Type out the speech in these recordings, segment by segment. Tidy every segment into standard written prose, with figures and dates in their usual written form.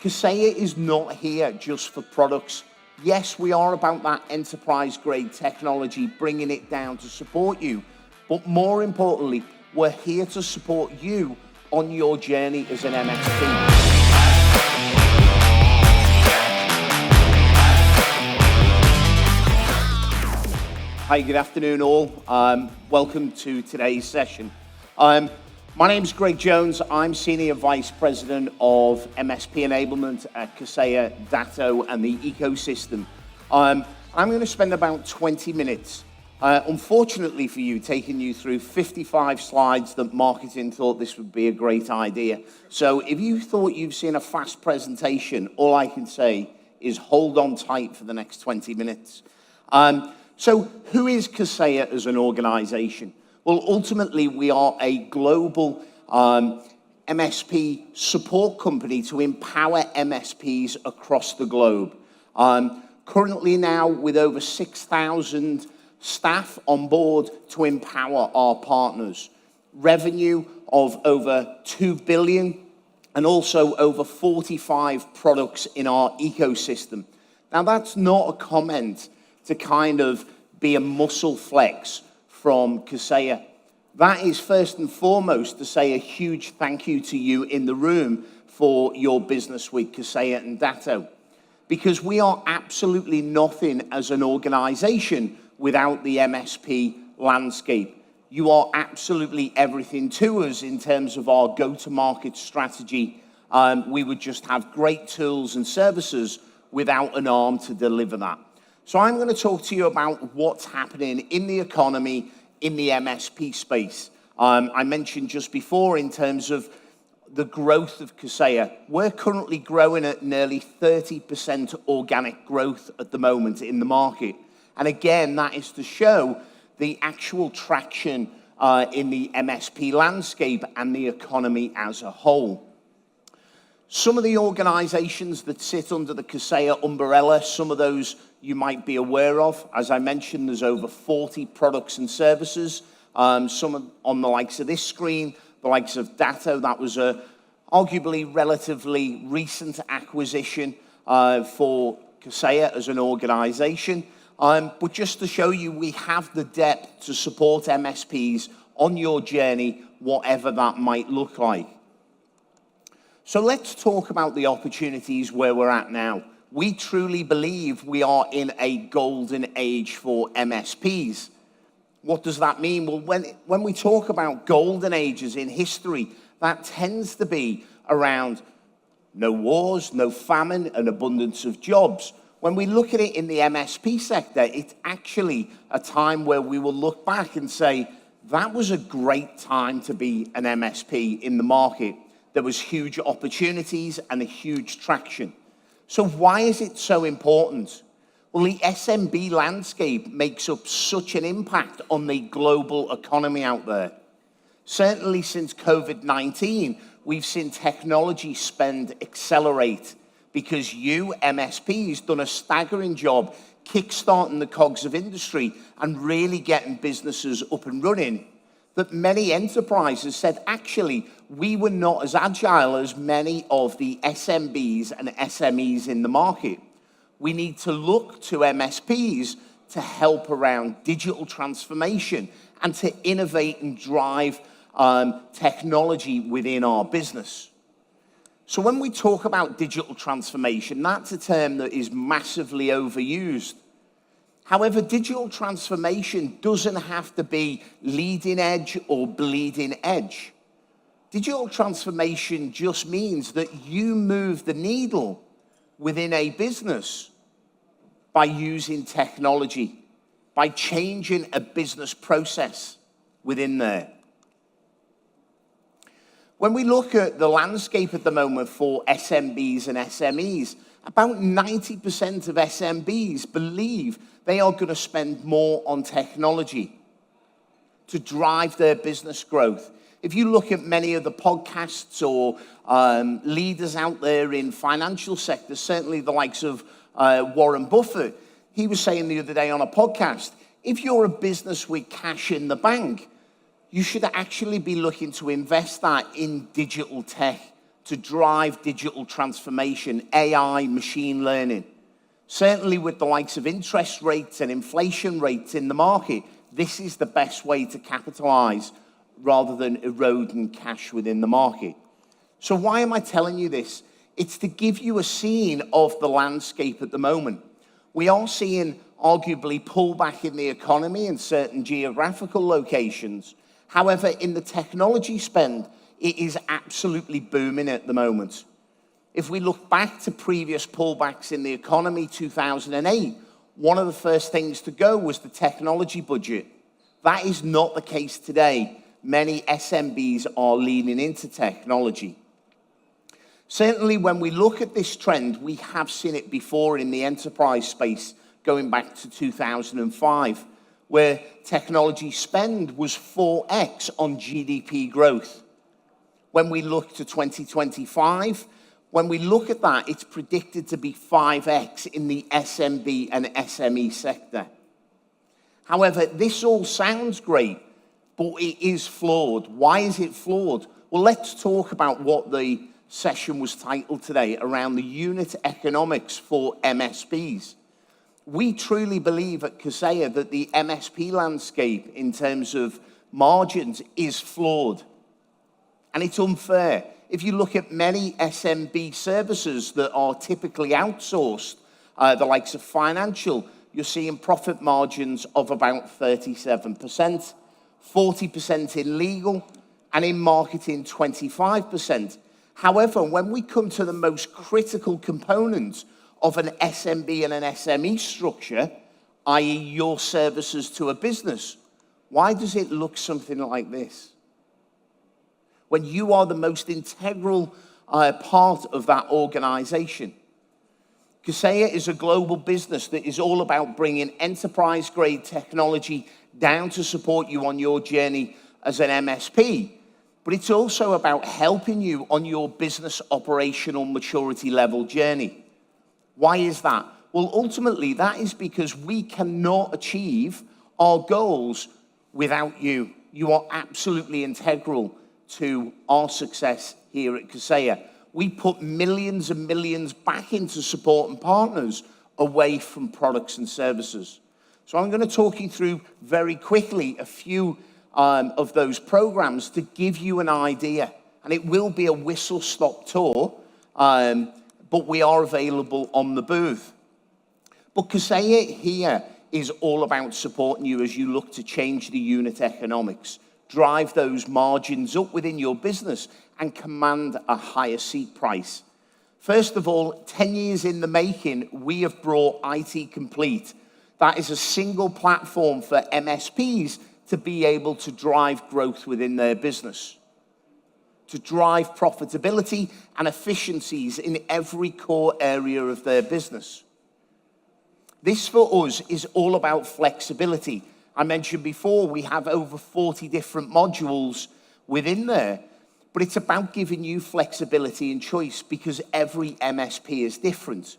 Kaseya is not here just for products. Yes, we are about that enterprise-grade technology, bringing it down to support you. But more importantly, we're here to support you on your journey as an MSP. Hi, good afternoon all. Welcome to today's session. My name is Greg Jones. I'm Senior Vice President of MSP Enablement at Kaseya, Datto, and the ecosystem. I'm going to spend about 20 minutes, unfortunately for you, taking you through 55 slides that marketing thought this would be a great idea. So if you thought you've seen a fast presentation, all I can say is hold on tight for the next 20 minutes. So who is Kaseya as an organization? Well, ultimately, we are a global MSP support company to empower MSPs across the globe. Currently now, with over 6,000 staff on board to empower our partners. Revenue of over 2 billion, and also over 45 products in our ecosystem. Now, that's not a comment to kind of be a muscle flex from Kaseya. That is first and foremost to say a huge thank you to you in the room for your business with Kaseya and Datto. Because we are absolutely nothing as an organization without the MSP landscape. You are absolutely everything to us in terms of our go-to-market strategy. We would just have great tools and services without an arm to deliver that. So I'm going to talk to you about what's happening in the economy, in the MSP space. I mentioned just before in terms of the growth of Kaseya. We're currently growing at nearly 30% organic growth at the moment in the market. And again, that is to show the actual traction in the MSP landscape and the economy as a whole. Some of the organizations that sit under the Kaseya umbrella, some of those you might be aware of. As I mentioned, there's over 40 products and services. Some on the likes of this screen, the likes of Datto, that was a arguably relatively recent acquisition for Kaseya as an organization. But just to show you, we have the depth to support MSPs on your journey, whatever that might look like. So let's talk about the opportunities where we're at now. We truly believe we are in a golden age for MSPs. What does that mean? Well, when we talk about golden ages in history, that tends to be around no wars, no famine, an abundance of jobs. When we look at it in the MSP sector, it's actually a time where we will look back and say, that was a great time to be an MSP in the market. There was huge opportunities and a huge traction. So why is it so important? Well, the SMB landscape makes up such an impact on the global economy out there. Certainly since COVID-19, we've seen technology spend accelerate because you, MSPs, done a staggering job kickstarting the cogs of industry and really getting businesses up and running, that many enterprises said, actually, we were not as agile as many of the SMBs and SMEs in the market. We need to look to MSPs to help around digital transformation and to innovate and drive technology within our business. So when we talk about digital transformation, that's a term that is massively overused. However, digital transformation doesn't have to be leading edge or bleeding edge. Digital transformation just means that you move the needle within a business by using technology, by changing a business process within there. When we look at the landscape at the moment for SMBs and SMEs, about 90% of SMBs believe they are going to spend more on technology to drive their business growth. If you look at many of the podcasts or leaders out there in financial sectors, certainly the likes of Warren Buffett, he was saying the other day on a podcast, if you're a business with cash in the bank, you should actually be looking to invest that in digital tech to drive digital transformation, AI, machine learning. Certainly with the likes of interest rates and inflation rates in the market, this is the best way to capitalize rather than eroding cash within the market. So why am I telling you this? It's to give you a scene of the landscape at the moment. We are seeing arguably pullback in the economy in certain geographical locations. However, in the technology spend, it is absolutely booming at the moment. If we look back to previous pullbacks in the economy, 2008, one of the first things to go was the technology budget. That is not the case today. Many SMBs are leaning into technology. Certainly, when we look at this trend, we have seen it before in the enterprise space, going back to 2005, where technology spend was 4x on GDP growth. When we look to 2025, when we look at that, it's predicted to be 5x in the SMB and SME sector. However, this all sounds great, but it is flawed. Why is it flawed? Well, let's talk about what the session was titled today, around the unit economics for MSPs. We truly believe at Kaseya that the MSP landscape in terms of margins is flawed. And it's unfair. If you look at many SMB services that are typically outsourced, the likes of financial, you're seeing profit margins of about 37%, 40% in legal, and in marketing, 25%. However, when we come to the most critical component of an SMB and an SME structure, i.e. your services to a business, why does it look something like this? When you are the most integral part of that organization. Kaseya is a global business that is all about bringing enterprise-grade technology down to support you on your journey as an MSP. But it's also about helping you on your business operational maturity level journey. Why is that? Well, ultimately, that is because we cannot achieve our goals without you. You are absolutely integral to our success here at Kaseya. We put millions and millions back into support and partners away from products and services. So I'm going to talk you through very quickly a few of those programs to give you an idea. And it will be a whistle-stop tour, but we are available on the booth. But Kaseya here is all about supporting you as you look to change the unit economics, drive those margins up within your business, and command a higher seat price. First of all, 10 years in the making, we have brought IT Complete. That is a single platform for MSPs to be able to drive growth within their business, to drive profitability and efficiencies in every core area of their business. This for us is all about flexibility. I mentioned before, we have over 40 different modules within there, but it's about giving you flexibility and choice because every MSP is different.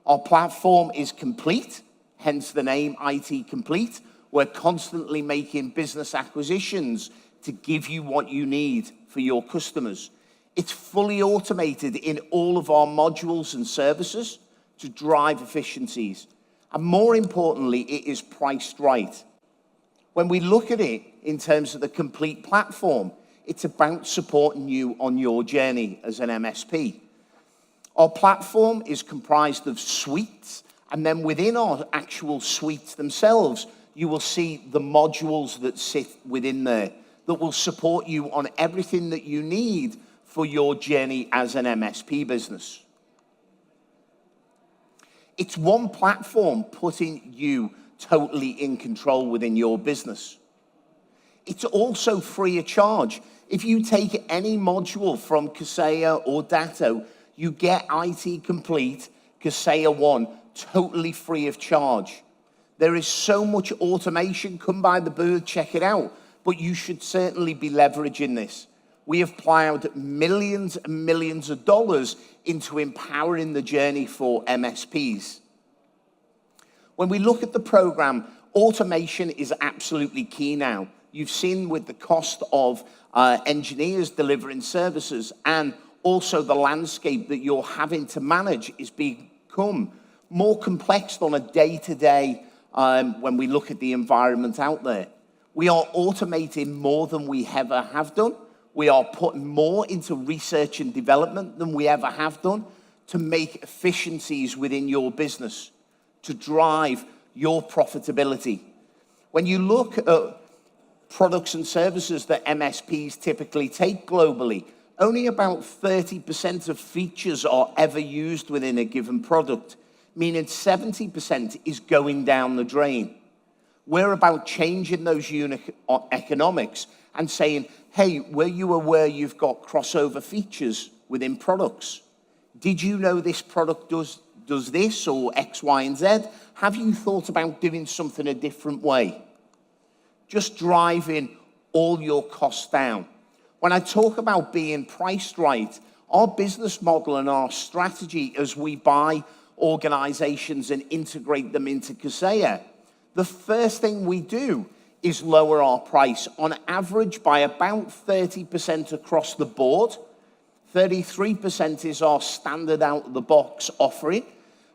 Our platform is complete, hence the name IT Complete. We're constantly making business acquisitions to give you what you need for your customers. It's fully automated in all of our modules and services to drive efficiencies. And more importantly, it is priced right. When we look at it in terms of the complete platform, it's about supporting you on your journey as an MSP. Our platform is comprised of suites, and then within our actual suites themselves, you will see the modules that sit within there that will support you on everything that you need for your journey as an MSP business. It's one platform putting you totally in control within your business. It's also free of charge. If you take any module from Kaseya or Datto, you get IT Complete, Kaseya One, totally free of charge. There is so much automation. Come by the booth, check it out. But you should certainly be leveraging this. We have plowed millions and millions of dollars into empowering the journey for MSPs. When we look at the program, automation is absolutely key now. You've seen with the cost of engineers delivering services and also the landscape that you're having to manage is become more complex on a day-to-day when we look at the environment out there. We are automating more than we ever have done. We are putting more into research and development than we ever have done to make efficiencies within your business, to drive your profitability. When you look at products and services that MSPs typically take globally, only about 30% of features are ever used within a given product, meaning 70% is going down the drain. We're about changing those unit economics and saying, hey, were you aware you've got crossover features within products? Did you know this product does this or X, Y, and Z? Have you thought about doing something a different way? Just driving all your costs down. When I talk about being priced right, our business model and our strategy as we buy organizations and integrate them into Kaseya, the first thing we do is lower our price on average by about 30% across the board. 33% is our standard out-of-the-box offering,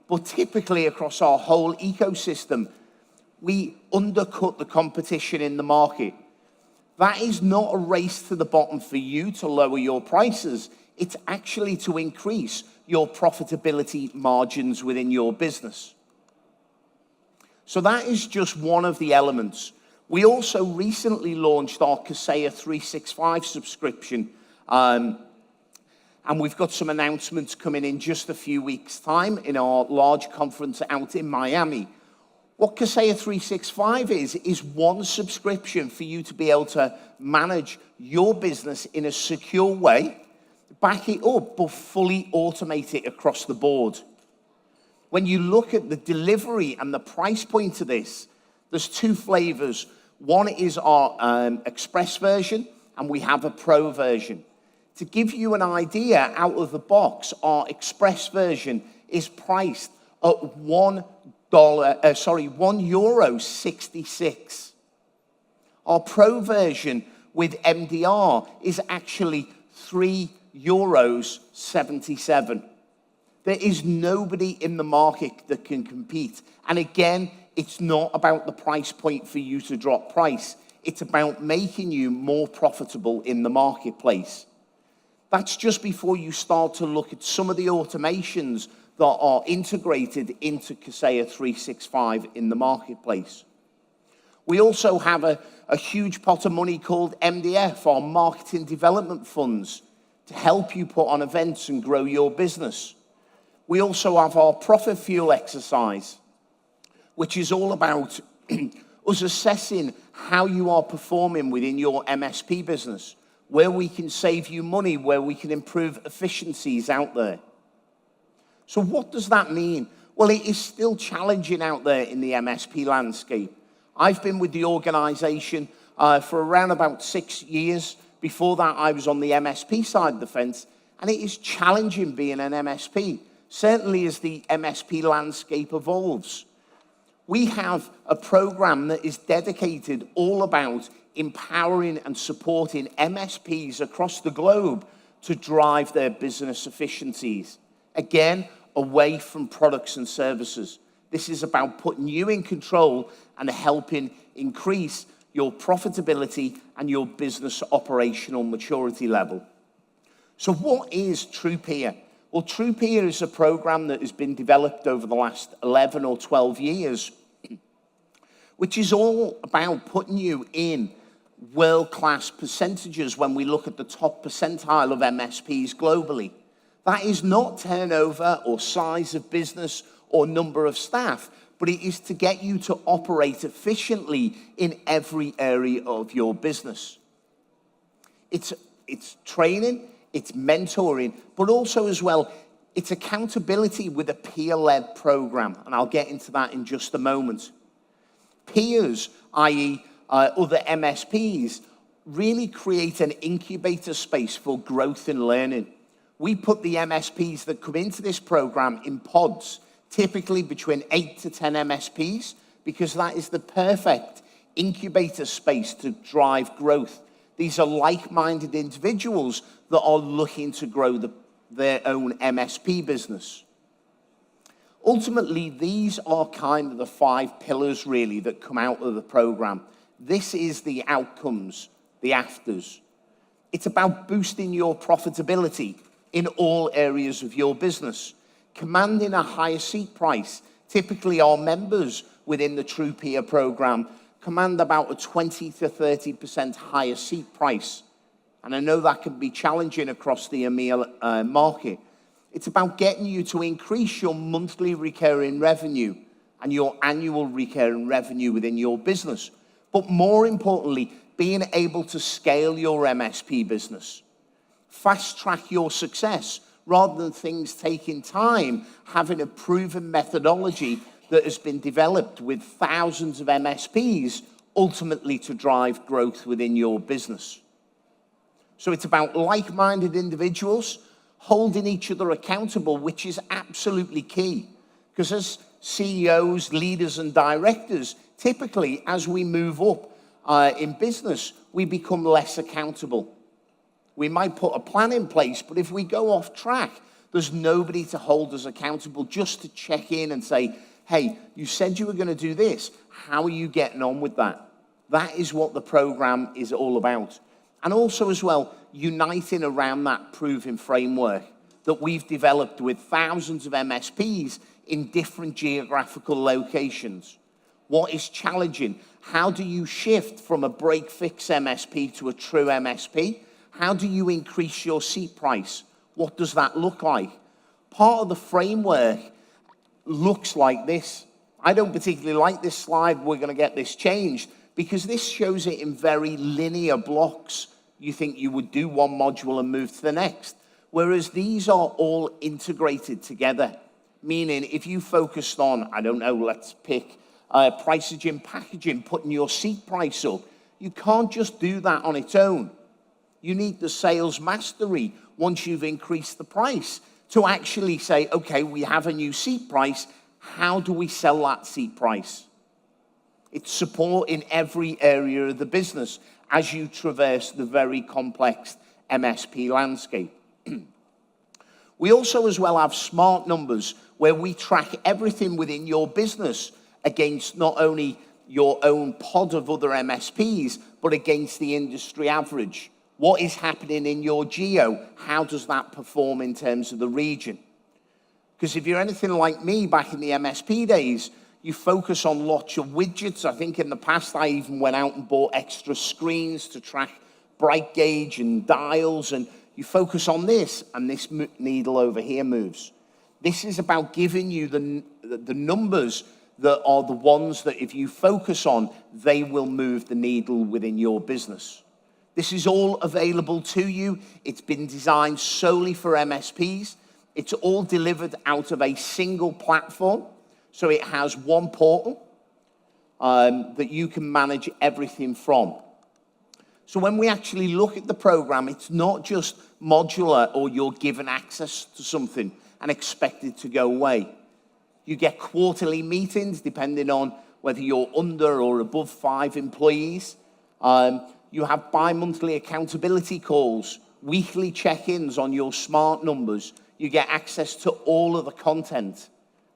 but typically across our whole ecosystem, we undercut the competition in the market. That is not a race to the bottom for you to lower your prices. It's actually to increase your profitability margins within your business. So that is just one of the elements. We also recently launched our Kaseya 365 subscription, and we've got some announcements coming in just a few weeks' time in our large conference out in Miami. What Kaseya 365 is one subscription for you to be able to manage your business in a secure way, back it up, but fully automate it across the board. When you look at the delivery and the price point of this, there's two flavors. One is our Express version, and we have a Pro version. To give you an idea, out of the box, our Express version is priced at €1.66. Our Pro version with MDR is actually €3.77. There is nobody in the market that can compete. And again, it's not about the price point for you to drop price. It's about making you more profitable in the marketplace. That's just before you start to look at some of the automations that are integrated into Kaseya 365 in the marketplace. We also have a huge pot of money called MDF, our marketing development funds, to help you put on events and grow your business. We also have our profit fuel exercise, which is all about us assessing how you are performing within your MSP business, where we can save you money, where we can improve efficiencies out there. So what does that mean? Well, it is still challenging out there in the MSP landscape. I've been with the organization for around about 6 years. Before that, I was on the MSP side of the fence, and it is challenging being an MSP, certainly as the MSP landscape evolves. We have a program that is dedicated all about empowering and supporting MSPs across the globe to drive their business efficiencies. Again, away from products and services. This is about putting you in control and helping increase your profitability and your business operational maturity level. So what is TruePeer? Well, TruePeer is a program that has been developed over the last 11 or 12 years, which is all about putting you in world-class percentages when we look at the top percentile of MSPs globally. That is not turnover or size of business or number of staff, but it is to get you to operate efficiently in every area of your business. It's training, it's mentoring, but also as well, it's accountability with a peer-led program, and I'll get into that in just a moment. Peers, i.e. Other MSPs, really create an incubator space for growth and learning. We put the MSPs that come into this program in pods, typically between 8 to 10 MSPs, because that is the perfect incubator space to drive growth. These are like-minded individuals that are looking to grow their own MSP business. Ultimately, these are kind of the 5 pillars, really, that come out of the program. This is the outcomes, the afters. It's about boosting your profitability in all areas of your business, commanding a higher seat price. Typically, our members within the True Peer program command about a 20 to 30% higher seat price. And I know that can be challenging across the EMEA market. It's about getting you to increase your monthly recurring revenue and your annual recurring revenue within your business. But more importantly, being able to scale your MSP business. Fast track your success rather than things taking time, having a proven methodology that has been developed with thousands of MSPs, ultimately to drive growth within your business. So it's about like-minded individuals holding each other accountable, which is absolutely key. Because as CEOs, leaders, and directors, typically, as we move up in business, we become less accountable. We might put a plan in place, but if we go off track, there's nobody to hold us accountable, just to check in and say, hey, you said you were going to do this. How are you getting on with that? That is what the program is all about. And also as well, uniting around that proven framework that we've developed with thousands of MSPs in different geographical locations. What is challenging? How do you shift from a break-fix MSP to a true MSP? How do you increase your seat price? What does that look like? Part of the framework looks like this. I don't particularly like this slide. We're going to get this changed because this shows it in very linear blocks. You think you would do one module and move to the next. Whereas these are all integrated together, meaning if you focused on, I don't know, let's pick pricing, packaging, putting your seat price up, you can't just do that on its own. You need the sales mastery once you've increased the price to actually say, okay, we have a new seat price. How do we sell that seat price? It's support in every area of the business as you traverse the very complex MSP landscape. We also as well have smart numbers where we track everything within your business against not only your own pod of other MSPs, but against the industry average. What is happening in your geo? How does that perform in terms of the region? Because if you're anything like me back in the MSP days, you focus on lots of widgets. I think in the past, I even went out and bought extra screens to track bright gauge and dials, and you focus on this, and this needle over here moves. This is about giving you the numbers that are the ones that if you focus on, they will move the needle within your business. This is all available to you. It's been designed solely for MSPs. It's all delivered out of a single platform. So it has one portal that you can manage everything from. So when we actually look at the program, it's not just modular or you're given access to something and expected to go away. You get quarterly meetings depending on whether you're under or above 5 employees. You have bi-monthly accountability calls, weekly check-ins on your smart numbers. You get access to all of the content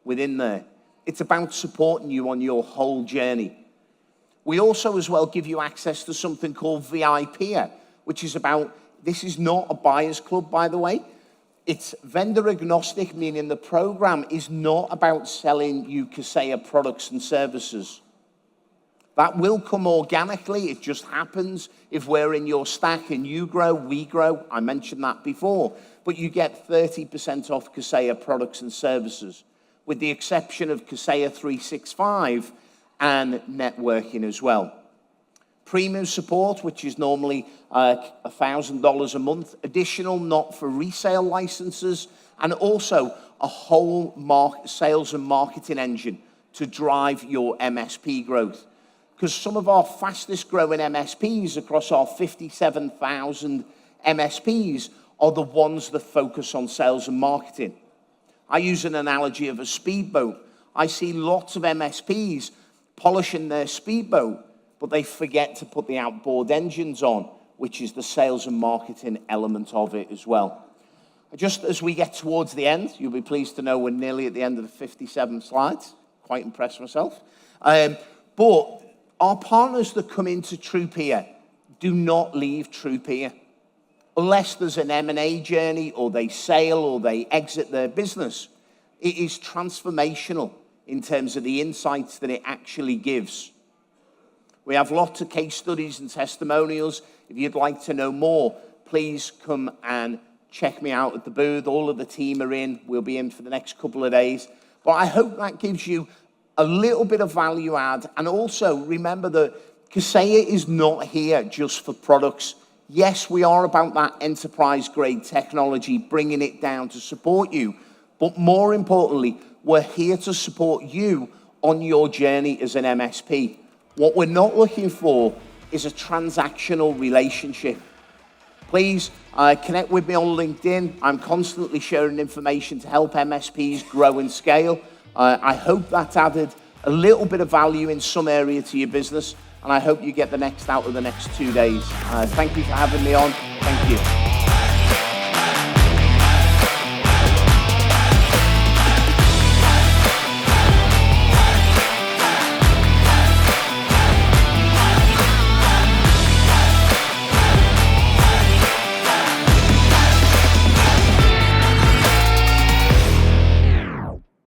within there. It's about supporting you on your whole journey. We also as well give you access to something called VIP, which is about, this is not a buyer's club, by the way. It's vendor agnostic, meaning the program is not about selling you Kaseya products and services. That will come organically. It just happens if we're in your stack and you grow, we grow. I mentioned that before. But you get 30% off Kaseya products and services, with the exception of Kaseya 365 and networking as well. Premium support, which is normally $1,000 a month, additional not for resale licenses, and also a whole sales and marketing engine to drive your MSP growth. Because some of our fastest growing MSPs across our 57,000 MSPs are the ones that focus on sales and marketing. I use an analogy of a speedboat. I see lots of MSPs polishing their speedboat, but they forget to put the outboard engines on. which is the sales and marketing element of it as well. Just as we get towards the end, you'll be pleased to know we're nearly at the end of the 57 slides. Quite impressed myself. But our partners that come into Trupeer do not leave Trupeer. Unless there's an M&A journey, or they sell, or they exit their business, it is transformational in terms of the insights that it actually gives. We have lots of case studies and testimonials. If you'd like to know more, please come and check me out at the booth. All of the team are in. We'll be in for the next couple of days. But I hope that gives you a little bit of value add. And also remember that Kaseya is not here just for products. Yes, we are about that enterprise-grade technology, bringing it down to support you. But more importantly, we're here to support you on your journey as an MSP. What we're not looking for is a transactional relationship. Please connect with me on LinkedIn. I'm constantly sharing information to help MSPs grow and scale. I hope that's added a little bit of value in some area to your business, and I hope you get the next out of the next 2 days. Thank you for having me on. Thank you.